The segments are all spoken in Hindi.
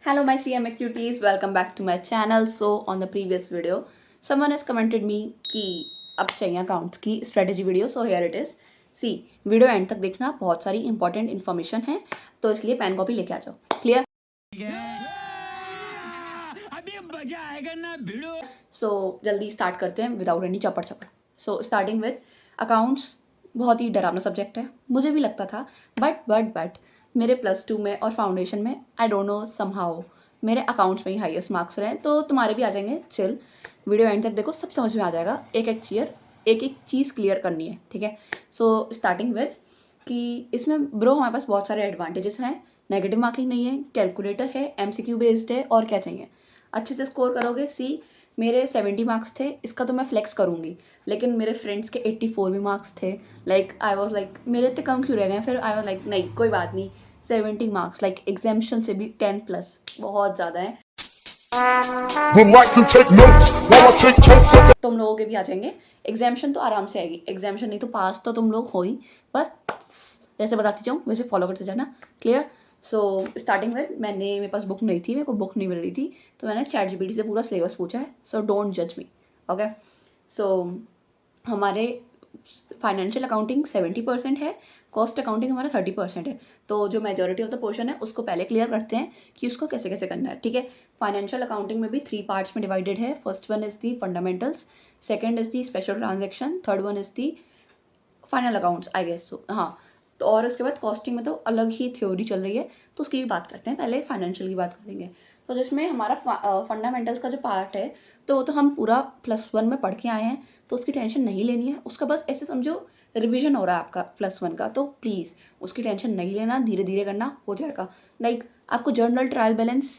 Hello my CMA cuties, welcome back to my channel. So on the previous video, someone has commented me कि अब चाहिए अकाउंट्स की strategy video. So here it is. See video end तक देखना, बहुत सारी इंपॉर्टेंट इन्फॉर्मेशन है, तो इसलिए पेन कॉपी लेके आ जाओ. क्लियर? अभी मजा आएगा ना वीडियो. सो जल्दी स्टार्ट करते हैं विदाउट एनी चपड़ चपड़. So starting with accounts. बहुत ही डरावना सब्जेक्ट है, मुझे भी लगता था. बट मेरे +2 में और फाउंडेशन में आई डोंट नो समहाउ मेरे अकाउंट्स में ही हाईएस्ट मार्क्स रहे. तो तुम्हारे भी आ जाएंगे. चिल, वीडियो एंड तक देखो, सब समझ में आ जाएगा. एक चीज़ क्लियर करनी है, ठीक है. सो स्टार्टिंग विद कि इसमें ब्रो हमारे पास बहुत सारे एडवांटेजेस हैं. नेगेटिव मार्किंग नहीं है, कैलकुलेटर है, MCQ बेस्ड है, और क्या चाहिए. अच्छे से स्कोर करोगे. सी मेरे 70 मार्क्स थे, इसका तो मैं फ्लेक्स करूँगी, लेकिन मेरे फ्रेंड्स के 84 भी मार्क्स थे. आई वॉज लाइक मेरे इतने कम क्यों रह गए. फिर आई वॉज लाइक नहीं, कोई बात नहीं. 70 मार्क्स लाइक एग्जामिशन से भी 10+ बहुत ज़्यादा है. तुम लोगों के भी आ जाएंगे. एग्जामिशन तो आराम से आएगी. एग्जामिशन नहीं तो पास तो तुम लोग हो ही. पर जैसे बताती जाऊँ वैसे फॉलो करते जाना. क्लियर? सो स्टार्टिंग में मेरे पास बुक नहीं थी, मेरे को बुक नहीं मिल रही थी, तो मैंने ChatGPT से पूरा सिलेबस पूछा है. सो डोंट जज मी. ओके. सो हमारे फाइनेंशियल अकाउंटिंग 70% है, कॉस्ट अकाउंटिंग हमारा 30% है. तो जो मेजॉरिटी ऑफ द पोर्शन है उसको पहले क्लियर करते हैं कि उसको कैसे कैसे करना है, ठीक है. फाइनेंशियल अकाउंटिंग में भी 3 पार्ट्स में डिवाइडेड है. First one is the fundamentals, second is the special transaction, third one is the final accounts I guess. So हाँ. तो और उसके बाद कॉस्टिंग में तो अलग ही थ्योरी चल रही है, तो उसकी भी बात करते हैं. पहले फाइनेंशियल की बात करेंगे. तो जिसमें हमारा फंडामेंटल्स का जो पार्ट है, तो वो तो हम पूरा +1 में पढ़ के आए हैं, तो उसकी टेंशन नहीं लेनी है. उसका बस ऐसे समझो रिवीजन हो रहा है आपका +1 का, तो प्लीज़ उसकी टेंशन नहीं लेना. धीरे धीरे करना, हो जाएगा. लाइक आपको journal, trial balance,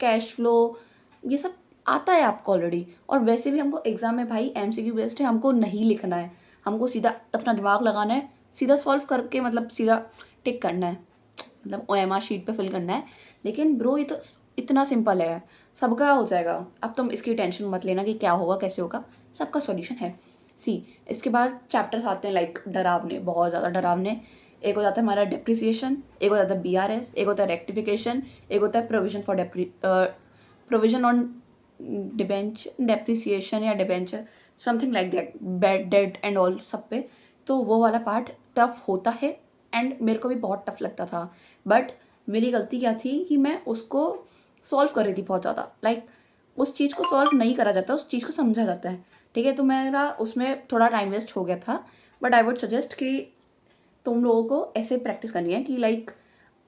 cash flow, ये सब आता है आपको ऑलरेडी. और वैसे भी हमको एग्जाम में भाई MCQ बेस्ड है, हमको नहीं लिखना है, हमको सीधा अपना दिमाग लगाना है, सीधा सॉल्व करके मतलब सीधा टिक करना है, मतलब OMR शीट पे फिल करना है. लेकिन ब्रो ये तो इतना सिंपल है, सबका हो जाएगा. अब तुम इसकी टेंशन मत लेना कि क्या होगा कैसे होगा, सबका सॉल्यूशन है. सी इसके बाद चैप्टर्स आते हैं लाइक डरावने, बहुत ज़्यादा डरावने. एक हो जाता है हमारा डेप्रिसिएशन, एक हो जाता है BRS, एक होता है रेक्टिफिकेशन, एक होता है प्रोविजन ऑन डेप्रिसिएशन या debenture, something like that, bad debt and all सब पे. तो वो वाला पार्ट टफ होता है, एंड मेरे को भी बहुत टफ लगता था. बट मेरी गलती क्या थी कि मैं उसको सॉल्व कर रही थी बहुत ज़्यादा. लाइक उस चीज़ को सॉल्व नहीं करा जाता, उस चीज़ को समझा जाता है, ठीक है. तो मेरा उसमें थोड़ा टाइम वेस्ट हो गया था. बट आई वुड सजेस्ट कि तुम लोगों को ऐसे प्रैक्टिस करनी है कि लाइक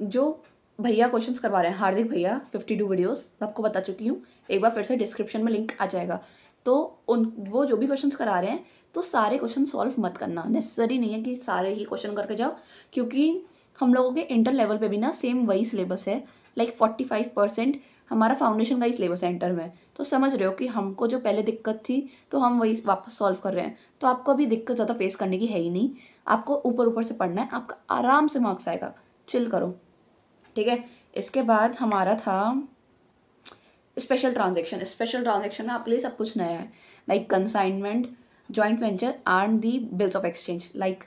जो भैया क्वेश्चंस करवा रहे हैं, हार्दिक भैया 52 वीडियोस सबको बता चुकी हूँ. एक बार फिर से डिस्क्रिप्शन में लिंक आ जाएगा. तो वो जो भी क्वेश्चंस करा रहे हैं, तो सारे क्वेश्चन सॉल्व मत करना. नेसेसरी नहीं है कि सारे ही क्वेश्चन करके जाओ, क्योंकि हम लोगों के इंटर लेवल पे भी ना सेम वही सिलेबस है. लाइक 45% हमारा फाउंडेशन का ही सिलेबस है इंटर में. तो समझ रहे हो कि हमको जो पहले दिक्कत थी, तो हम वही वापस सॉल्व कर रहे हैं. तो आपको अभी दिक्कत ज़्यादा फेस करने की है ही नहीं. आपको ऊपर ऊपर से पढ़ना है, आपका आराम से मार्क्स आएगा. चिल करो, ठीक है. इसके बाद हमारा था स्पेशल ट्रांजेक्शन. स्पेशल ट्रांजेक्शन में आपके लिए सब कुछ नया है, like consignment, joint venture and the bills of exchange. Like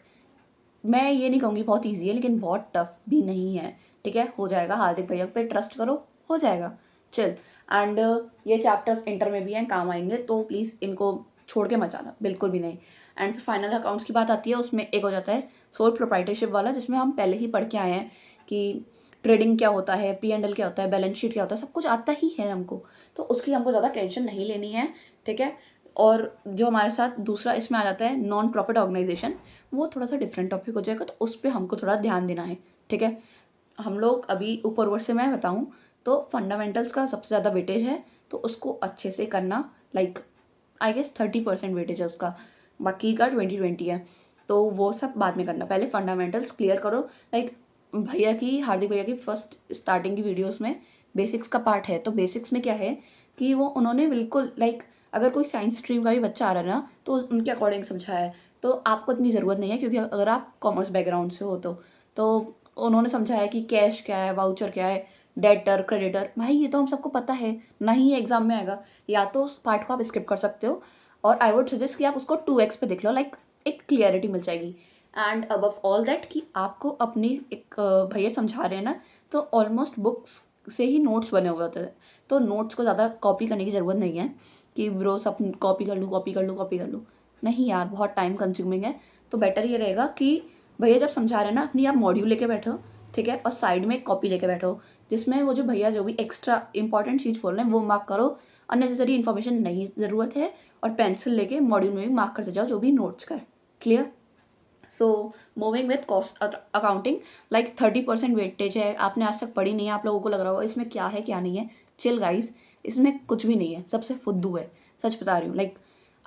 मैं ये नहीं कहूँगी बहुत ईजी है, लेकिन बहुत टफ भी नहीं है, ठीक है. हो जाएगा, हार्दिक भैया पे ट्रस्ट करो, हो जाएगा. चल. एंड ये चैप्टर्स इंटर में भी हैं, काम आएंगे, तो प्लीज़ इनको छोड़ के मत जाना, बिल्कुल भी नहीं. एंड फिर फाइनल अकाउंट्स की बात आती है. उसमें एक हो जाता है सोल प्रोप्राइटरशिप वाला, जिसमें हम पहले ही पढ़ के आए हैं कि ट्रेडिंग क्या होता है, P&L क्या होता है, बैलेंस शीट क्या होता है, सब कुछ आता ही है हमको. तो उसकी हमको ज़्यादा टेंशन नहीं लेनी है, ठीक है. और जो हमारे साथ दूसरा इसमें आ जाता है नॉन प्रॉफिट ऑर्गेनाइजेशन, वो थोड़ा सा डिफरेंट टॉपिक हो जाएगा, तो उस पर हमको थोड़ा ध्यान देना है, ठीक है. हम लोग अभी ऊपर ऊपर से मैं बताऊँ तो फंडामेंटल्स का सबसे ज़्यादा वेटेज है, तो उसको अच्छे से करना. लाइक आई गेस 30% वेटेज है उसका, बाकी का 20-20 है. तो वो सब बाद में करना, पहले फंडामेंटल्स क्लियर करो. लाइक हार्दिक भैया की फर्स्ट स्टार्टिंग की वीडियोस में बेसिक्स का पार्ट है. तो बेसिक्स में क्या है कि वो उन्होंने बिल्कुल लाइक अगर कोई साइंस स्ट्रीम का भी बच्चा आ रहा है ना, तो उनके अकॉर्डिंग समझाया है. तो आपको इतनी ज़रूरत नहीं है, क्योंकि अगर आप कॉमर्स बैकग्राउंड से हो तो उन्होंने समझाया कि कैश क्या है, वाउचर क्या है, डेटर, क्रेडिटर. भाई ये तो हम सबको पता है, ना ही ये एग्जाम में आएगा. या तो उस पार्ट को आप स्किप कर सकते हो, और आई वुड सजेस्ट कि आप उसको 2x पे देख लो. लाइक एक क्लियरिटी मिल जाएगी. एंड अबव ऑल दैट कि आपको अपनी एक भैया समझा रहे हैं ना, तो ऑलमोस्ट बुक्स से ही नोट्स बने हुए होते थे, तो नोट्स को ज़्यादा कॉपी करने की ज़रूरत नहीं है कि ब्रो सब कॉपी कर लूँ कॉपी कर लूँ कॉपी कर लूँ। नहीं यार, बहुत टाइम कंज्यूमिंग है। तो बेटर ये रहेगा कि भैया जब समझा रहे हैं ना, अपनी आप मॉड्यूल लेके बैठो, ठीक है, और साइड में एक कॉपी लेके बैठो, जिसमें वो जो भैया जो भी एक्स्ट्रा इंपॉर्टेंट चीज़ बोल रहे हैं वो मार्क करो, अननेसेसरी इन्फॉर्मेशन नहीं ज़रूरत है, और पेंसिल लेके मॉड्यूल में भी मार्क करते जाओ जो भी नोट्स का है। Clear? So moving with cost accounting, like 30% weightage है। आपने आज तक पढ़ी नहीं है, आप लोगों को लग रहा होगा इसमें क्या है क्या नहीं है। चिल गाइस, इसमें कुछ भी नहीं है, सबसे फुद्दू है, सच बता रही हूँ। लाइक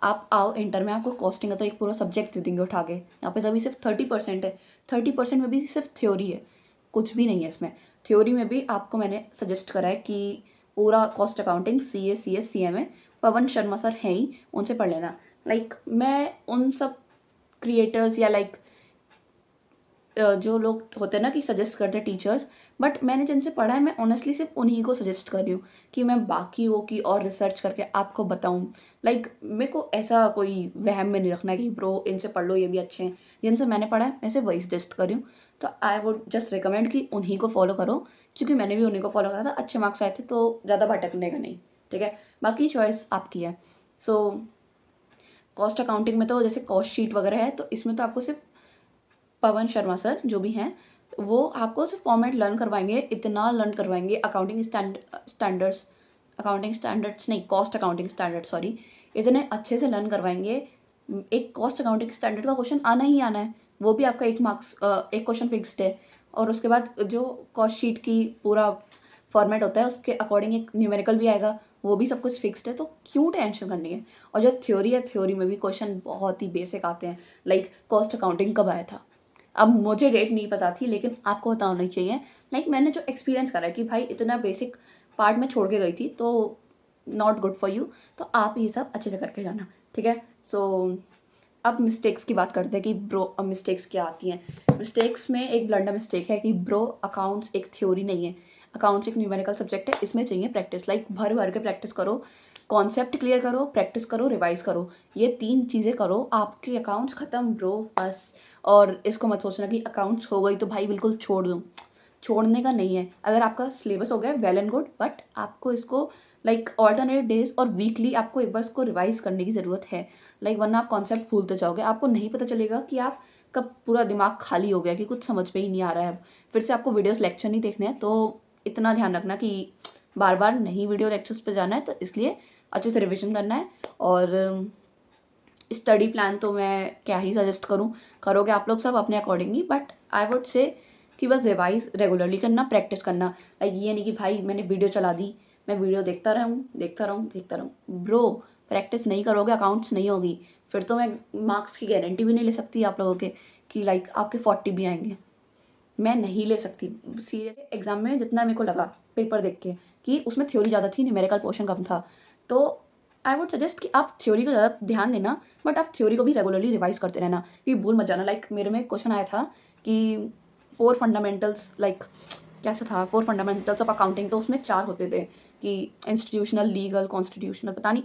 आप आओ इंटर में, आपको कॉस्टिंग का तो एक पूरा सब्जेक्ट दे देंगे उठा के, यहाँ पे अभी सिर्फ 30% है। 30% में भी सिर्फ थ्योरी है, कुछ भी नहीं है इसमें। थ्योरी में भी आपको मैंने सजेस्ट करा है कि पूरा कॉस्ट अकाउंटिंग CS CM है, पवन शर्मा सर हैं ही, उनसे पढ़ लेना। लाइक मैं उन सब क्रिएटर्स या लाइक जो लोग होते हैं ना कि सजेस्ट करते हैं टीचर्स, बट मैंने जिनसे पढ़ा है मैं ऑनेस्टली सिर्फ उन्हीं को सजेस्ट कर रही हूँ कि मैं बाकियों की और रिसर्च करके आपको बताऊँ। लाइक मेरे को ऐसा कोई वहम में नहीं रखना है कि ब्रो इनसे पढ़ लो ये भी अच्छे हैं। जिनसे मैंने पढ़ा है मैं सिर्फ वही सजेस्ट कर रही हूँ। तो आई वुड जस्ट रिकमेंड कि उन्हीं को फॉलो करो, क्योंकि मैंने भी उन्हीं को फॉलो करा था, अच्छे मार्क्स आए थे, तो ज़्यादा भटकने का नहीं। ठीक है, बाकी चॉइस आपकी है। सो कॉस्ट अकाउंटिंग में तो जैसे कॉस्ट शीट वगैरह है, तो इसमें तो आपको सिर्फ पवन शर्मा सर जो भी हैं वो आपको सिर्फ फॉर्मेट लर्न करवाएंगे, इतना लर्न करवाएंगे, अकाउंटिंग स्टैंडर्ड्स नहीं, कॉस्ट अकाउंटिंग स्टैंडर्ड सॉरी, इतने अच्छे से लर्न करवाएंगे। एक कॉस्ट अकाउंटिंग स्टैंडर्ड का क्वेश्चन आना ही आना है, वो भी आपका 1 मार्क्स, एक क्वेश्चन फिक्स्ड है। और उसके बाद जो कॉस्ट शीट की पूरा फॉर्मेट होता है उसके अकॉर्डिंग एक न्यूमेरिकल भी आएगा, वो भी सब कुछ फिक्स्ड है, तो क्यों टेंशन करनी है। और जो थ्योरी है, थ्योरी में भी क्वेश्चन बहुत ही बेसिक आते हैं। लाइक कॉस्ट अकाउंटिंग कब आया था, अब मुझे डेट नहीं पता थी, लेकिन आपको पता होना चाहिए। लाइक मैंने जो एक्सपीरियंस करा है कि भाई इतना बेसिक पार्ट में छोड़ के गई थी, तो नॉट गुड फॉर यू। तो आप ये सब अच्छे से करके जाना, ठीक है। सो अब मिस्टेक्स की बात करते हैं कि ब्रो अब मिस्टेक्स क्या आती हैं। मिस्टेक्स में एक ब्लंडर मिस्टेक है कि ब्रो अकाउंट्स एक थ्योरी नहीं है, अकाउंट्स एक न्यूमेरिकल सब्जेक्ट है, इसमें चाहिए प्रैक्टिस। लाइक भर भर के प्रैक्टिस करो, कॉन्सेप्ट क्लियर करो, प्रैक्टिस करो, रिवाइज करो, ये 3 चीज़ें करो, आपके अकाउंट्स ख़त्म ब्रो, बस। और इसको मत सोचना कि अकाउंट्स हो गई तो भाई बिल्कुल छोड़ दूँ, छोड़ने का नहीं है। अगर आपका सिलेबस हो गया वेल एंड गुड, बट आपको इसको लाइक ऑल्टरनेट डेज और वीकली आपको एक बार इसको रिवाइज करने की ज़रूरत है। लाइक वरना आप कॉन्सेप्ट भूलते जाओगे, आपको नहीं पता चलेगा कि आप कब पूरा दिमाग खाली हो गया कि कुछ समझ में ही नहीं आ रहा है। फिर से आपको वीडियोस लेक्चर नहीं देखने हैं, तो इतना ध्यान रखना कि बार बार नहीं वीडियो लेक्चर्स पे जाना है, तो इसलिए अच्छे से रिविजन करना है। और स्टडी प्लान तो मैं क्या ही सजेस्ट करूँ, करोगे आप लोग सब अपने accordingly, but I would say कि बस रिवाइज रेगुलरली करना, प्रैक्टिस करना। लाइक ये नहीं कि भाई मैंने वीडियो चला दी, मैं वीडियो देखता रहूँ। ब्रो प्रैक्टिस नहीं करोगे अकाउंट्स नहीं होगी, फिर तो मैं मार्क्स की गारंटी भी नहीं ले सकती आप लोगों के कि लाइक आपके 40 भी आएंगे, मैं नहीं ले सकती। सीरियसली एग्जाम में जितना मेरे को लगा पेपर देख के कि उसमें थ्योरी ज़्यादा थी, न्यूमेरिकल पोर्शन कम था, तो आई वुड सजेस्ट कि आप थ्योरी को ज़्यादा ध्यान देना, बट आप थ्योरी को भी रेगुलरली रिवाइज करते रहना, कि भूल मत जाना। लाइक मेरे में क्वेश्चन आया था कि 4 फंडामेंटल्स, लाइक कैसा था, 4 फंडामेंटल्स ऑफ अकाउंटिंग, तो उसमें 4 होते थे कि इंस्टीट्यूशनल, लीगल, कॉन्स्टिट्यूशनल, पता नहीं,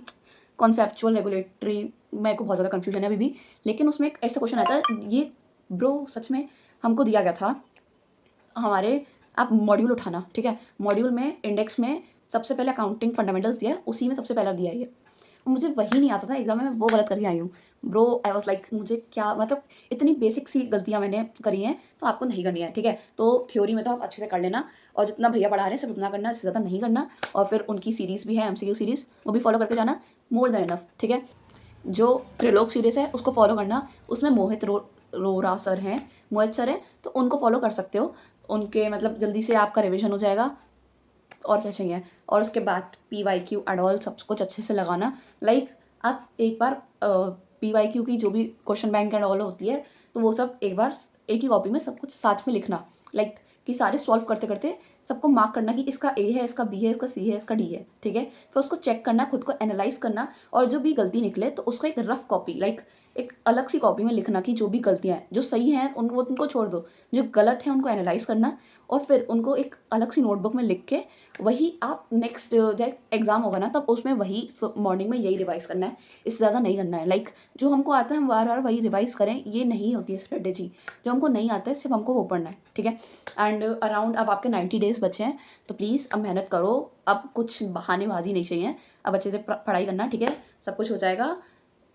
कॉन्सेप्चुअल, रेगुलेटरी, मेरे को बहुत ज़्यादा कन्फ्यूजन है अभी भी। लेकिन उसमें एक ऐसा क्वेश्चन आया था, ये ब्रो सच में हमको दिया गया था हमारे, आप मॉड्यूल उठाना, ठीक है, मॉड्यूल में इंडेक्स में सबसे पहले अकाउंटिंग फंडामेंटल्स दिया है, उसी में सबसे पहला दिया है ये। मुझे वही नहीं आता था एग्जाम में, मैं वो गलत करके आई हूँ ब्रो। आई वॉज लाइक मुझे क्या मतलब, इतनी बेसिक सी गलतियाँ मैंने करी हैं, तो आपको नहीं करनी है, ठीक है। तो थ्योरी में तो आप अच्छे से कर लेना, और जितना भैया पढ़ा रहे हैं सिर्फ उतना करना, इससे ज़्यादा नहीं करना। और फिर उनकी सीरीज़ भी है, MCQ सीरीज़, वो भी फॉलो करके जाना, मोर देन इनफ, ठीक है। जो त्रिलोक सीरीज़ है उसको फॉलो करना, उसमें रोरा सर हैं, मोहित सर हैं, तो उनको फॉलो कर सकते हो। उनके मतलब जल्दी से आपका रिविजन हो जाएगा, और क्या चाहिए। और उसके बाद PYQ एडॉल सब कुछ अच्छे से लगाना। लाइक आप एक बार PYQ की जो भी क्वेश्चन बैंक एंड ऑल होती है, तो वो सब एक बार एक ही कॉपी में सब कुछ साथ में लिखना, लाइक कि सारे सॉल्व करते करते सबको मार्क करना कि इसका A है, इसका B है, इसका C है, इसका D है, ठीक है। फिर उसको चेक करना, खुद को एनालाइज करना, और जो भी गलती निकले तो उसको एक रफ कॉपी, लाइक एक अलग सी कॉपी में लिखना कि जो भी गलतियाँ हैं, जो सही हैं उनको छोड़ दो, जो गलत है उनको एनालाइज़ करना और फिर उनको एक अलग सी नोटबुक में लिख के वही आप नेक्स्ट जब एग्ज़ाम होगा ना तब उसमें वही मॉर्निंग में यही रिवाइज़ करना है, इससे ज़्यादा नहीं करना है। लाइक जो हमको आता है हम बार-बार वही रिवाइज़ करें, ये नहीं होती है स्ट्रैटेजी। जो हमको नहीं आता है सिर्फ़ हमको वो पढ़ना है, ठीक है? एंड अराउंड अब आपके 90 डेज़ बचे हैं, तो प्लीज़ अब मेहनत करो, अब कुछ बहानेबाज़ी नहीं चाहिए, अब अच्छे से पढ़ाई करना, ठीक है? सब कुछ हो जाएगा।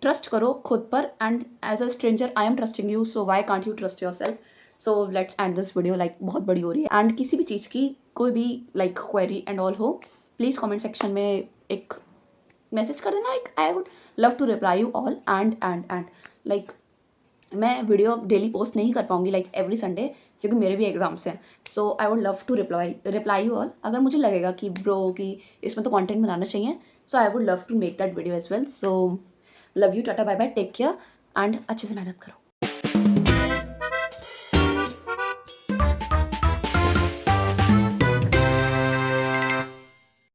ट्रस्ट करो खुद पर and as a stranger I am trusting you, so why can't you trust yourself. So let's end this video, like बहुत बड़ी हो रही है। एंड किसी भी चीज़ की कोई भी लाइक क्वेरी एंड ऑल हो, प्लीज़ कमेंट सेक्शन में एक मैसेज कर देना, like I would love to reply you all and like मैं वीडियो डेली पोस्ट नहीं कर पाऊँगी लाइक एवरी संडे, क्योंकि मेरे भी एग्जाम्स हैं। So I would love to reply you all. अगर मुझे लगेगा कि ब्रो कि इसमें तो कंटेंट बनाना चाहिए, so I would love to make that video as well. So love you, tata bye bye, take care and अच्छे से मेहनत करो।